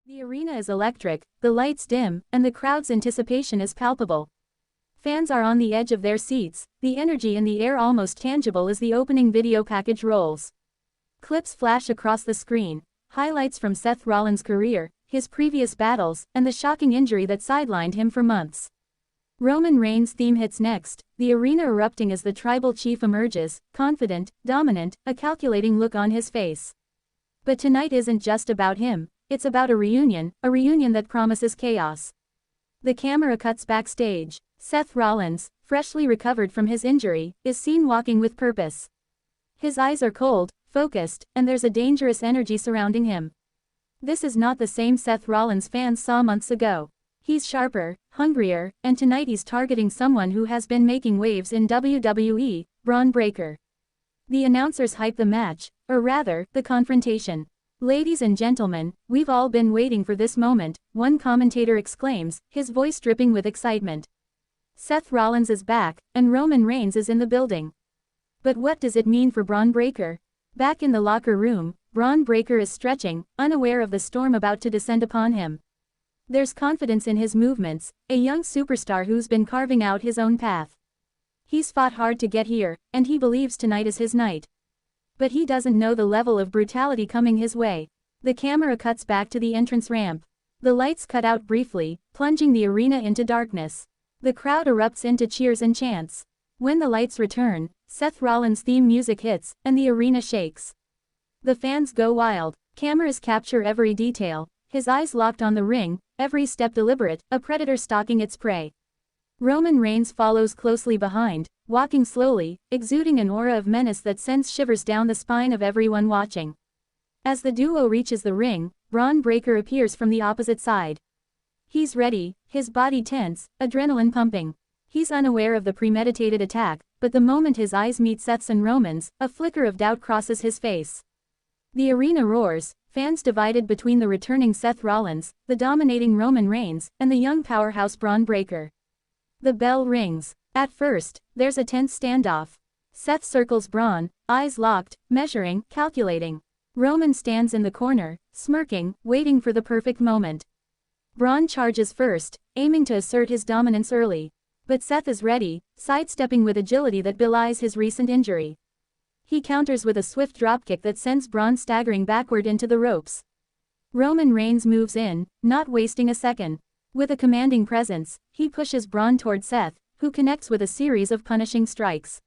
The arena is electric, the lights dim, and the crowd's anticipation is palpable. Fans are on the edge of their seats, the energy in the air almost tangible as the opening video package rolls. Clips flash across the screen, highlights from Seth Rollins' career, his previous battles, and the shocking injury that sidelined him for months. Roman Reigns' theme hits next, the arena erupting as the tribal chief emerges, confident, dominant, a calculating look on his face. But tonight isn't just about him. It's about a reunion that promises chaos. The camera cuts backstage. Seth Rollins, freshly recovered from his injury, is seen walking with purpose. His eyes are cold, focused, and there's a dangerous energy surrounding him. This is not the same Seth Rollins fans saw months ago. He's sharper, hungrier, and tonight he's targeting someone who has been making waves in WWE, Bronn Breaker. The announcers hype the match, or rather, the confrontation. "Ladies and gentlemen, we've all been waiting for this moment," one commentator exclaims, his voice dripping with excitement. Seth Rollins is back, and Roman Reigns is in the building. But what does it mean for Bron Breaker? Back in the locker room, Bron Breaker is stretching, unaware of the storm about to descend upon him. There's confidence in his movements, a young superstar who's been carving out his own path. He's fought hard to get here, and he believes tonight is his night. But he doesn't know the level of brutality coming his way. The camera cuts back to the entrance ramp. The lights cut out briefly, plunging the arena into darkness. The crowd erupts into cheers and chants. When the lights return, Seth Rollins' theme music hits, and the arena shakes. The fans go wild. Cameras capture every detail, his eyes locked on the ring, every step deliberate, a predator stalking its prey. Roman Reigns follows closely behind, walking slowly, exuding an aura of menace that sends shivers down the spine of everyone watching. As the duo reaches the ring, Bron Breaker appears from the opposite side. He's ready, his body tense, adrenaline pumping. He's unaware of the premeditated attack, but the moment his eyes meet Seth's and Roman's, a flicker of doubt crosses his face. The arena roars, fans divided between the returning Seth Rollins, the dominating Roman Reigns, and the young powerhouse Bron Breaker. The bell rings. At first, there's a tense standoff. Seth circles Bron, eyes locked, measuring, calculating. Roman stands in the corner, smirking, waiting for the perfect moment. Bron charges first, aiming to assert his dominance early. But Seth is ready, sidestepping with agility that belies his recent injury. He counters with a swift dropkick that sends Bron staggering backward into the ropes. Roman Reigns moves in, not wasting a second. With a commanding presence, he pushes Bron toward Seth, who connects with a series of punishing strikes.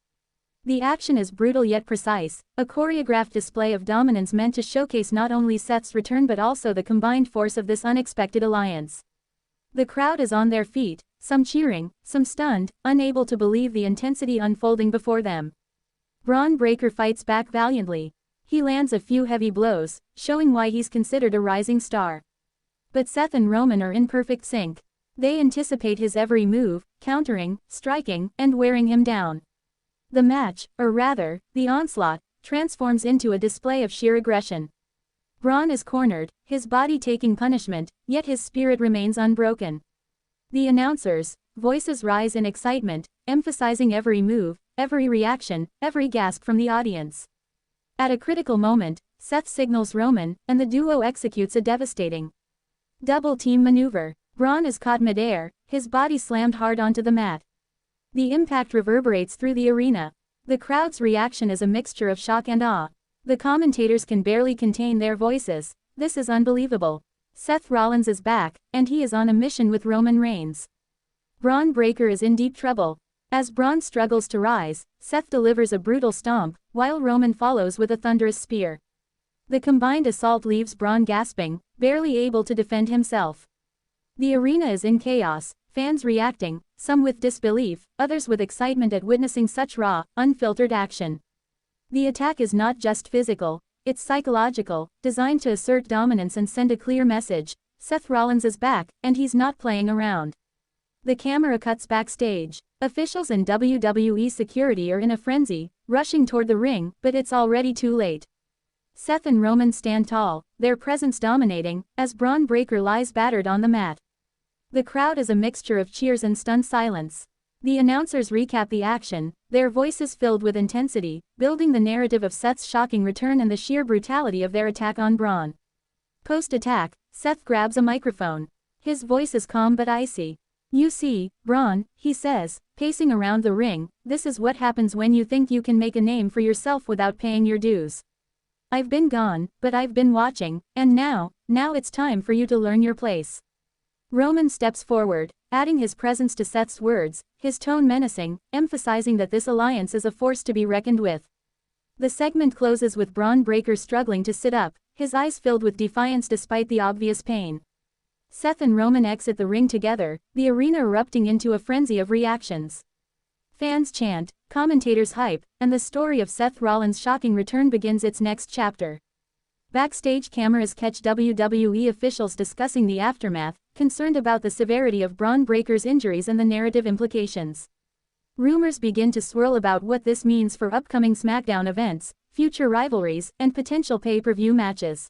The action is brutal yet precise, a choreographed display of dominance meant to showcase not only Seth's return but also the combined force of this unexpected alliance. The crowd is on their feet, some cheering, some stunned, unable to believe the intensity unfolding before them. Bron Breaker fights back valiantly. He lands a few heavy blows, showing why he's considered a rising star. But Seth and Roman are in perfect sync. They anticipate his every move, countering, striking, and wearing him down. The match, or rather, the onslaught, transforms into a display of sheer aggression. Bron is cornered, his body taking punishment, yet his spirit remains unbroken. The announcers' voices rise in excitement, emphasizing every move, every reaction, every gasp from the audience. At a critical moment, Seth signals Roman, and the duo executes a devastating double-team maneuver. Bron is caught midair, his body slammed hard onto the mat. The impact reverberates through the arena. The crowd's reaction is a mixture of shock and awe. The commentators can barely contain their voices. This is unbelievable. Seth Rollins is back, and he is on a mission with Roman Reigns. Bron Breaker is in deep trouble. As Bron struggles to rise, Seth delivers a brutal stomp, while Roman follows with a thunderous spear. The combined assault leaves Bron gasping, barely able to defend himself. The arena is in chaos, fans reacting, some with disbelief, others with excitement at witnessing such raw, unfiltered action. The attack is not just physical, it's psychological, designed to assert dominance and send a clear message: Seth Rollins is back, and he's not playing around. The camera cuts backstage. Officials and WWE security are in a frenzy, rushing toward the ring, but it's already too late. Seth and Roman stand tall, their presence dominating, as Bron Breaker lies battered on the mat. The crowd is a mixture of cheers and stunned silence. The announcers recap the action, their voices filled with intensity, building the narrative of Seth's shocking return and the sheer brutality of their attack on Bron. Post-attack, Seth grabs a microphone. His voice is calm but icy. "You see, Bron," he says, pacing around the ring, "this is what happens when you think you can make a name for yourself without paying your dues. I've been gone, but I've been watching, and now it's time for you to learn your place." Roman steps forward, adding his presence to Seth's words, his tone menacing, emphasizing that this alliance is a force to be reckoned with. The segment closes with Bronn Breaker struggling to sit up, his eyes filled with defiance despite the obvious pain. Seth and Roman exit the ring together, the arena erupting into a frenzy of reactions. Fans chant, commentators hype, and the story of Seth Rollins' shocking return begins its next chapter. Backstage cameras catch WWE officials discussing the aftermath, concerned about the severity of Bronn Breaker's injuries and the narrative implications. Rumors begin to swirl about what this means for upcoming SmackDown events, future rivalries, and potential pay-per-view matches.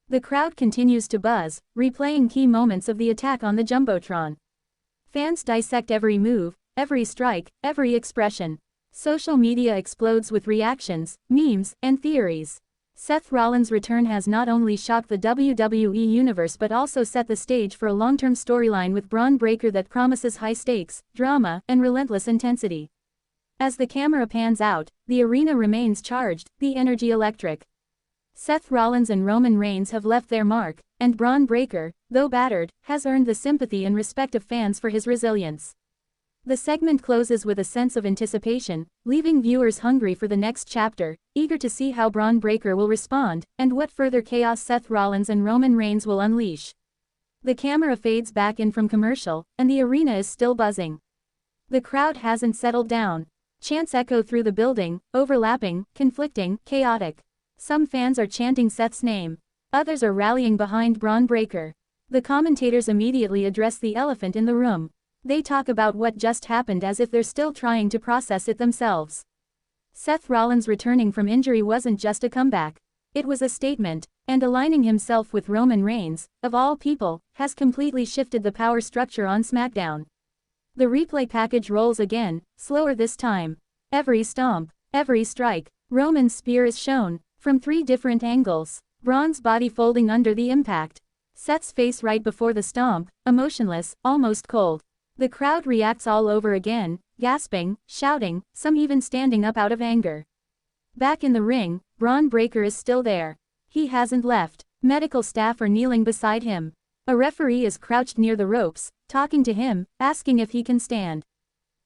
The crowd continues to buzz, replaying key moments of the attack on the Jumbotron. Fans dissect every move, every strike, every expression. Social media explodes with reactions, memes, and theories. Seth Rollins' return has not only shocked the WWE universe but also set the stage for a long-term storyline with Bronn Breaker that promises high stakes, drama, and relentless intensity. As the camera pans out, the arena remains charged, the energy electric. Seth Rollins and Roman Reigns have left their mark, and Bron Breaker, though battered, has earned the sympathy and respect of fans for his resilience. The segment closes with a sense of anticipation, leaving viewers hungry for the next chapter, eager to see how Bron Breaker will respond, and what further chaos Seth Rollins and Roman Reigns will unleash. The camera fades back in from commercial, and the arena is still buzzing. The crowd hasn't settled down. Chants echo through the building, overlapping, conflicting, chaotic. Some fans are chanting Seth's name. Others are rallying behind Bron Breaker. The commentators immediately address the elephant in the room. They talk about what just happened as if they're still trying to process it themselves. Seth Rollins returning from injury wasn't just a comeback. It was a statement, and aligning himself with Roman Reigns, of all people, has completely shifted the power structure on SmackDown. The replay package rolls again, slower this time. Every stomp, every strike, Roman's spear is shown, from 3 different angles, Bron's body folding under the impact. Seth's face right before the stomp, emotionless, almost cold. The crowd reacts all over again, gasping, shouting, some even standing up out of anger. Back in the ring, Bron Breaker is still there. He hasn't left. Medical staff are kneeling beside him. A referee is crouched near the ropes, talking to him, asking if he can stand.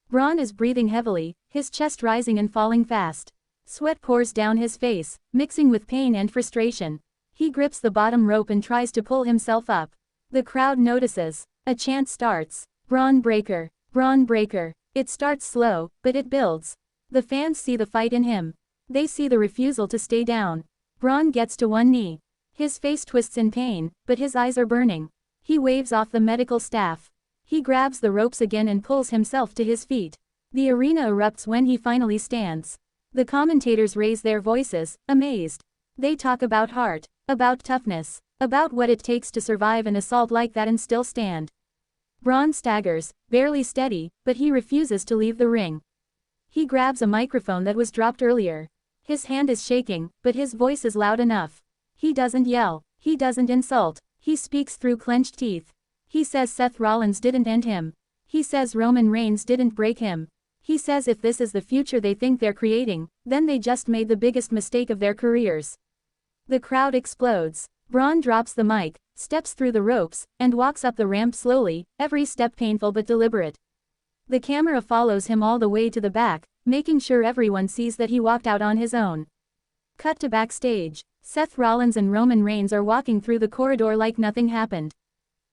Bron is breathing heavily, his chest rising and falling fast. Sweat pours down his face, mixing with pain and frustration. He grips the bottom rope and tries to pull himself up. The crowd notices. A chant starts. Bron Breaker, Bron Breaker. It starts slow, but it builds. The fans see the fight in him. They see the refusal to stay down. Bron gets to one knee. His face twists in pain, but his eyes are burning. He waves off the medical staff. He grabs the ropes again and pulls himself to his feet. The arena erupts when he finally stands. The commentators raise their voices, amazed. They talk about heart, about toughness, about what it takes to survive an assault like that and still stand. Bron staggers, barely steady, but he refuses to leave the ring. He grabs a microphone that was dropped earlier. His hand is shaking, but his voice is loud enough. He doesn't yell. He doesn't insult. He speaks through clenched teeth. He says Seth Rollins didn't end him. He says Roman Reigns didn't break him. He says if this is the future they think they're creating, then they just made the biggest mistake of their careers. The crowd explodes. Bron drops the mic, steps through the ropes, and walks up the ramp slowly, every step painful but deliberate. The camera follows him all the way to the back, making sure everyone sees that he walked out on his own. Cut to backstage. Seth Rollins and Roman Reigns are walking through the corridor like nothing happened.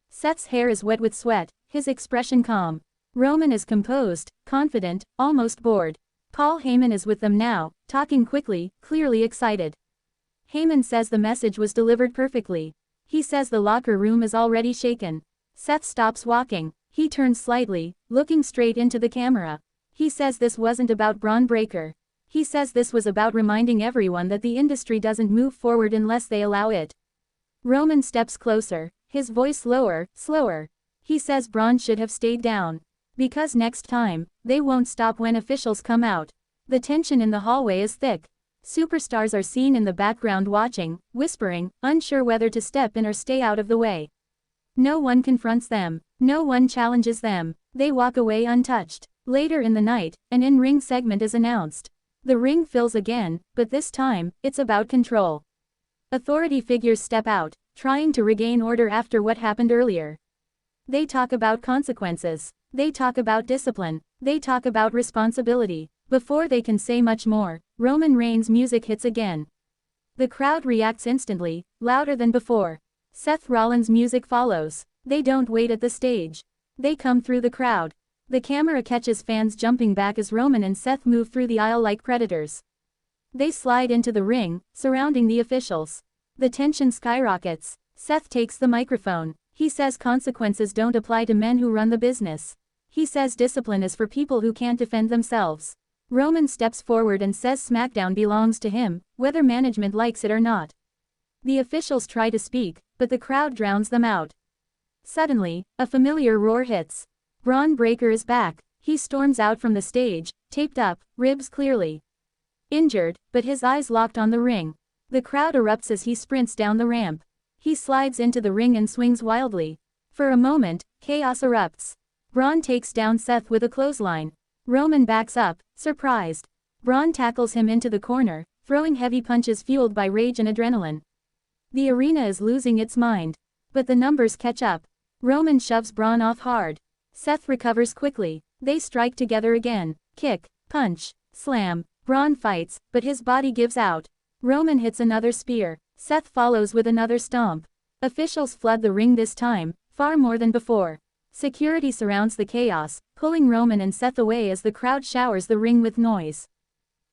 Seth's hair is wet with sweat, his expression calm. Roman is composed, confident, almost bored. Paul Heyman is with them now, talking quickly, clearly excited. Heyman says the message was delivered perfectly. He says the locker room is already shaken. Seth stops walking. He turns slightly, looking straight into the camera. He says this wasn't about Bron Breaker. He says this was about reminding everyone that the industry doesn't move forward unless they allow it. Roman steps closer, his voice lower, slower. He says Bron should have stayed down. Because next time, they won't stop when officials come out. The tension in the hallway is thick. Superstars are seen in the background watching, whispering, unsure whether to step in or stay out of the way. No one confronts them. No one challenges them. They walk away untouched. Later in the night, an in-ring segment is announced. The ring fills again, but this time, it's about control. Authority figures step out, trying to regain order after what happened earlier. They talk about consequences. They talk about discipline. They talk about responsibility. Before they can say much more, Roman Reigns' music hits again. The crowd reacts instantly, louder than before. Seth Rollins' music follows. They don't wait at the stage. They come through the crowd. The camera catches fans jumping back as Roman and Seth move through the aisle like predators. They slide into the ring, surrounding the officials. The tension skyrockets. Seth takes the microphone. He says consequences don't apply to men who run the business. He says discipline is for people who can't defend themselves. Roman steps forward and says SmackDown belongs to him, whether management likes it or not. The officials try to speak, but the crowd drowns them out. Suddenly, a familiar roar hits. Bronn Breaker is back. He storms out from the stage, taped up, ribs clearly injured, but his eyes locked on the ring. The crowd erupts as he sprints down the ramp. He slides into the ring and swings wildly. For a moment, chaos erupts. Bron takes down Seth with a clothesline. Roman backs up, surprised. Bron tackles him into the corner, throwing heavy punches fueled by rage and adrenaline. The arena is losing its mind. But the numbers catch up. Roman shoves Bron off hard. Seth recovers quickly. They strike together again. Kick, punch, slam. Bron fights, but his body gives out. Roman hits another spear. Seth follows with another stomp. Officials flood the ring this time, far more than before. Security surrounds the chaos, pulling Roman and Seth away as the crowd showers the ring with noise.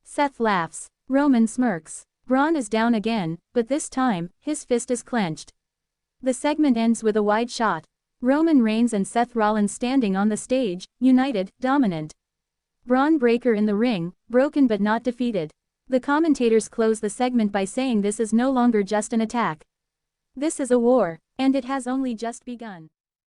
Seth laughs. Roman smirks. Bron is down again, but this time, his fist is clenched. The segment ends with a wide shot. Roman Reigns and Seth Rollins standing on the stage, united, dominant. Bronn Breaker in the ring, broken but not defeated. The commentators close the segment by saying this is no longer just an attack. This is a war, and it has only just begun.